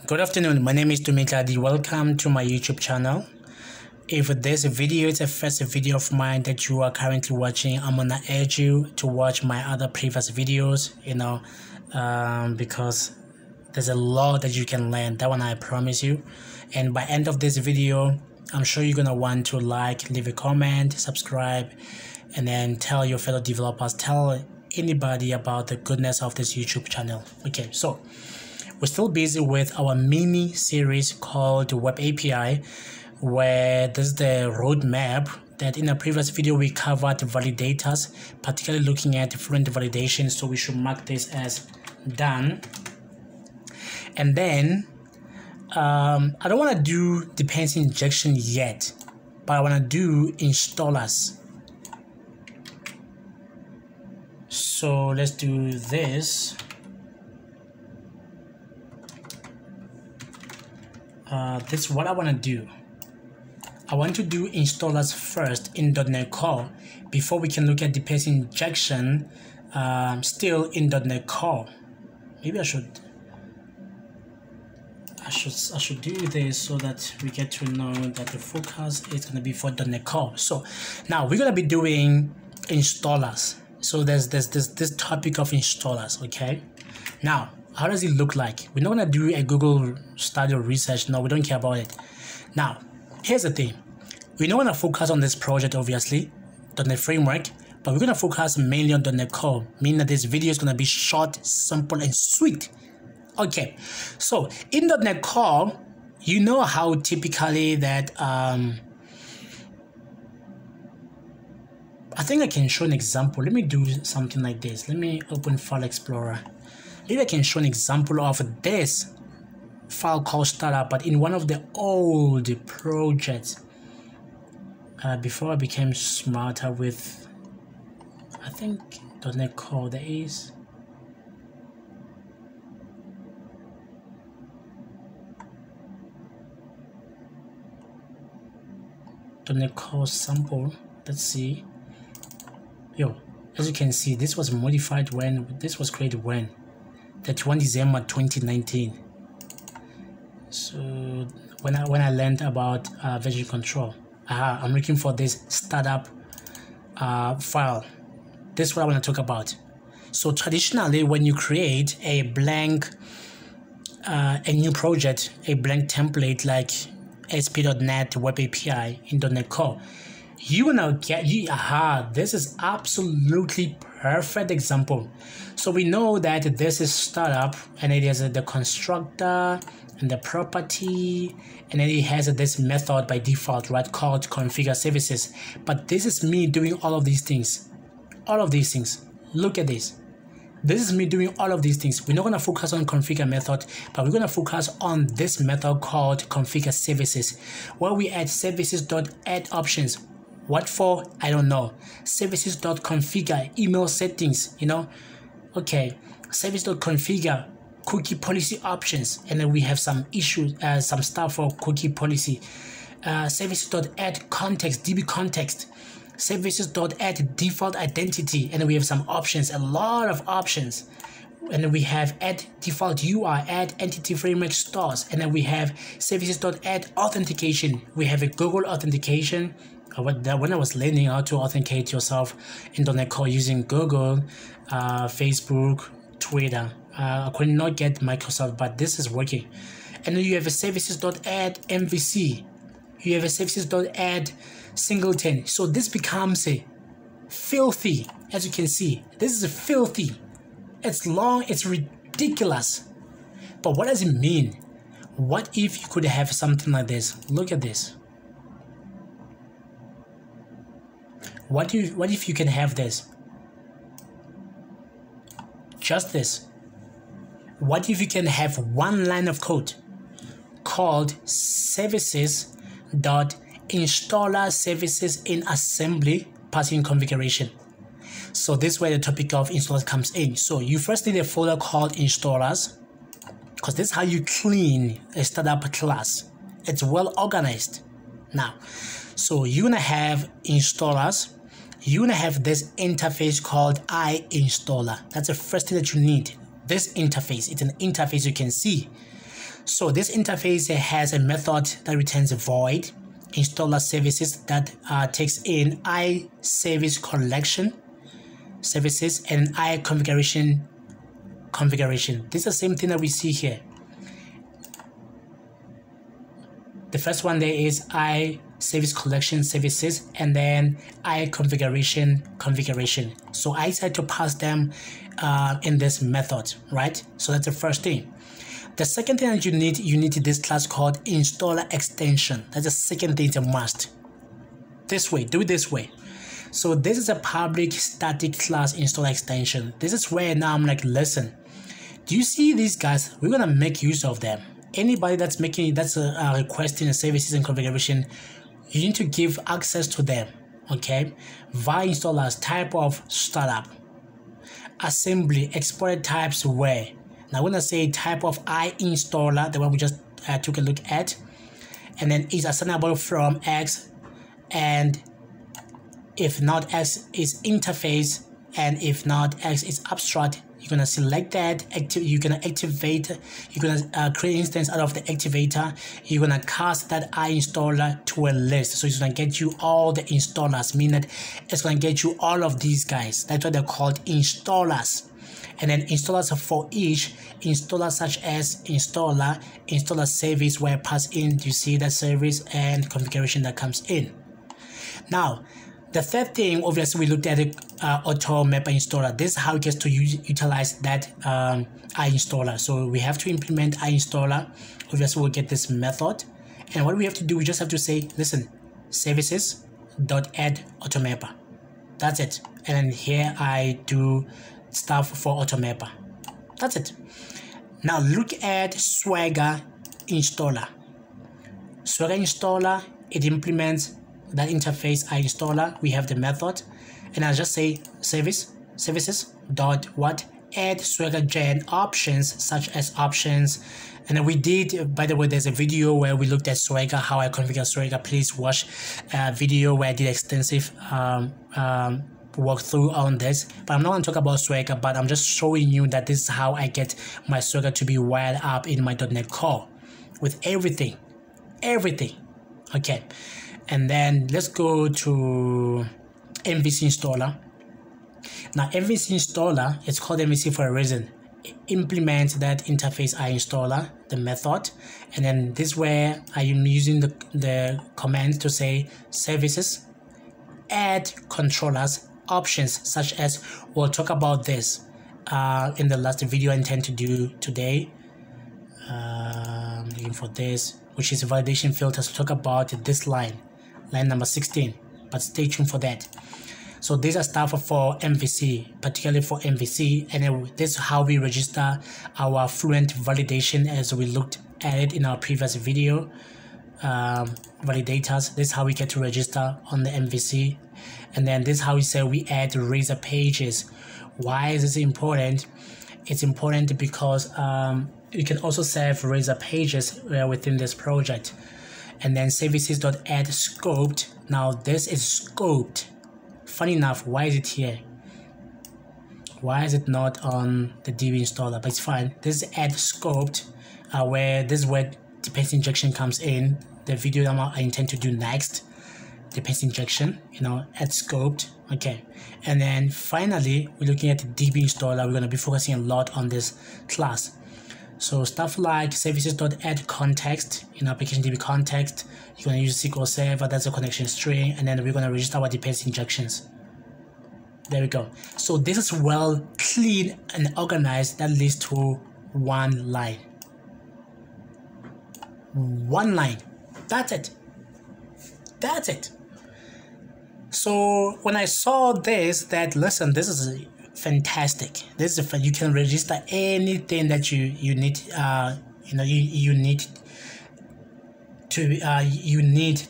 Good afternoon, my name is Tumi Tladi. Welcome to my YouTube channel. If this video is the first video of mine that you are currently watching, I'm gonna urge you to watch my other previous videos, because there's a lot that you can learn. That one I promise you. And by end of this video, I'm sure you're gonna want to like, leave a comment, subscribe, and then tell your fellow developers, tell anybody about the goodness of this YouTube channel. Okay, so we're still busy with our mini series called Web API, where this is the roadmap that in a previous video we covered validators, particularly looking at different validations. So we should mark this as done. And then I don't want to do dependency injection yet, but I want to do installers. So let's do this. This is what I want to do. I want to do installers first in .NET Core before we can look at dependency injection still in .NET Core. Maybe I should do this so that we get to know that the focus is going to be for .NET Core. So now we're going to be doing installers. So there's this topic of installers. Okay, now how does it look like? We're not going to do a Google study or research. No, we don't care about it. Now, here's the thing. We're not going to focus on this project, obviously, .NET Framework, but we're going to focus mainly on .NET Core, meaning that this video is going to be short, simple, and sweet. Okay, so in .NET Core, you know how typically that, I think I can show an example. Let me do something like this. Let me open File Explorer. Maybe I can show an example of this file called Startup, but in one of the old projects before I became smarter with, I think, .NET Core. There is .NET Core sample. Let's see. As you can see, this was modified when this was created when 31 December 2019. So when I learned about version control, I'm looking for this startup file. This is what I want to talk about. So traditionally, when you create a blank a new project, a blank template like ASP.NET Web API in .NET Core, you will now get this is absolutely perfect example. So we know that this is startup, and it has the constructor and the property, and then it has this method by default, right, called configure services. But this is me doing all of these things. Look at this. This is me doing all of these things. We're not going to focus on configure method, but we're going to focus on this method called configure services, where we add services.add options. What for? I don't know. Services.configure email settings, Okay, service.configure cookie policy options, and then we have some issues, some stuff for cookie policy. Services.add context, DB context. Services.add default identity, and then we have some options, a lot of options. And then we have add default UI, add entity framework stores, and then we have services.add authentication. We have a Google authentication. When I was learning how to authenticate yourself in .NET Core using Google, Facebook, Twitter, I could not get Microsoft, but this is working. And then you have a services.add MVC. You have a services.add singleton. So this becomes a filthy, as you can see. This is a filthy. It's long, it's ridiculous. But what does it mean? What if you could have something like this? Look at this. What if you can have this? Just this. What if you can have one line of code called services.installer services in assembly passing configuration? So this is where the topic of installers comes in. So you first need a folder called installers, because this is how you clean a startup class. It's well organized. Now, so you're gonna have installers. You're gonna have this interface called DbInstaller. That's the first thing that you need. This interface, it's an interface you can see. So this interface has a method that returns a void installer services that takes in iService collection services and iConfiguration configuration. This is the same thing that we see here. The first one there is iService collection services and then iConfiguration configuration. So I decided to pass them in this method, right? So that's the first thing. The second thing that you need this class called installer extension. That's the second thing, it's a must. This way, do it this way. So this is a public static class installer extension. This is where now I'm like, listen, do you see these guys? We're gonna make use of them. Anybody that's requesting the services and configuration, you need to give access to them, okay? Via installers, type of startup, assembly, exported types where. Now I'm gonna say type of Installer, the one we just took a look at, and then is assignable from X, and if not X is interface, and if not X is abstract. You're gonna select that, you're gonna activate, you're gonna create instance out of the activator, you're gonna cast that Installer to a list. So it's gonna get you all the installers, meaning that it's gonna get you all of these guys. That's why they're called installers. And then installers for each installer, such as installer service, where I pass in, you see that service and configuration that comes in. Now, the third thing, obviously, we looked at the auto mapper installer. This is how it gets to utilize that iInstaller. So we have to implement iInstaller. Obviously, we'll get this method. And what we have to do, we just have to say, listen, services.add automapper. That's it. And then here I do stuff for automapper. That's it. Now look at SwaggerInstaller. SwaggerInstaller, it implements that interface iInstaller. We have the method, and I'll just say services dot what add Swagger gen options, such as options. And then we did, by the way, there's a video where we looked at Swagger, how I configure Swagger. Please watch a video where I did extensive walkthrough on this. But I'm not going to talk about Swagger, but I'm just showing you that this is how I get my Swagger to be wired up in my .NET Core with everything. Okay. And then let's go to MVCInstaller. Now MVCInstaller, it's called MVC for a reason. It implements that interface iInstaller, the method, and then this is where I am using the command to say services, add controllers, options, such as we'll talk about this in the last video I intend to do today. Looking for this, which is validation filters. We'll talk about this line number 16, but stay tuned for that. So these are stuff for MVC, particularly for MVC, and this is how we register our Fluent validation, as we looked at it in our previous video. Validators, this is how we get to register on the MVC. And then this is how we say we add razor pages. Why is this important? It's important because you can also save razor pages within this project. And then services.add scoped. Now this is scoped. Funny enough, why is it here? Why is it not on the DbInstaller? But it's fine. This is add scoped, where this is where dependency injection comes in. The video that I intend to do next, dependency injection, add scoped. Okay. And then finally, we're looking at the DbInstaller. We're going to be focusing a lot on this class. So stuff like services.add context, in application DB context, you're going to use SQL Server, that's a connection string, and then we're going to register our dependency injections. There we go. So this is well clean and organized. That leads to one line. One line. That's it. That's it. So when I saw this, listen, this is fantastic. This is you can register anything that you need. You need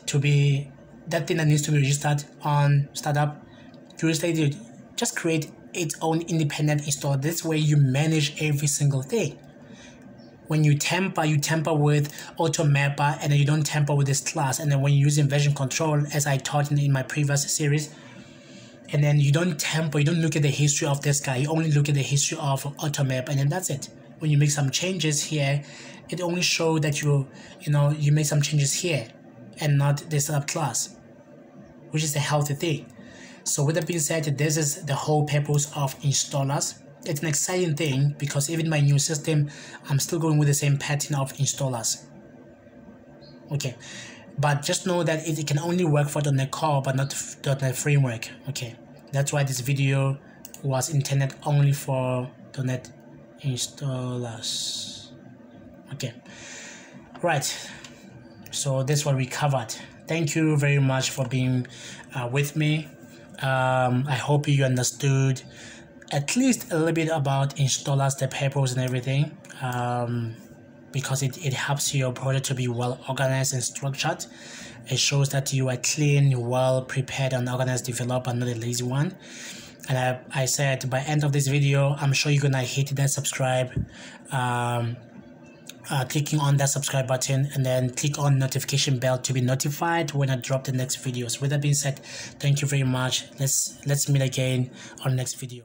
to be that thing that needs to be registered on startup. Just create its own independent installer. This way you manage every single thing. When you tamper with automapper, and then you don't tamper with this class. And then when you're using version control, as I taught in my previous series, and then you don't tamper, you don't look at the history of this guy, you only look at the history of automap, and then that's it. when you make some changes here, it only shows that you make some changes here and not the setup class, which is a healthy thing. So with that being said, this is the whole purpose of installers. It's an exciting thing because even my new system, I'm still going with the same pattern of installers. Okay, but just know that it can only work for .NET Core but not .NET Framework. Okay, that's why this video was intended only for .NET installers. Okay, right, so that's what we covered. Thank you very much for being with me. I hope you understood at least a little bit about installers, the purpose and everything, because it helps your project to be well organized and structured. It shows that you are clean, well prepared and organized developer, not a lazy one. And I said by end of this video, I'm sure you're gonna hit that subscribe, clicking on that subscribe button, and then click on notification bell to be notified when I drop the next videos. With that being said, thank you very much. Let's meet again on the next video.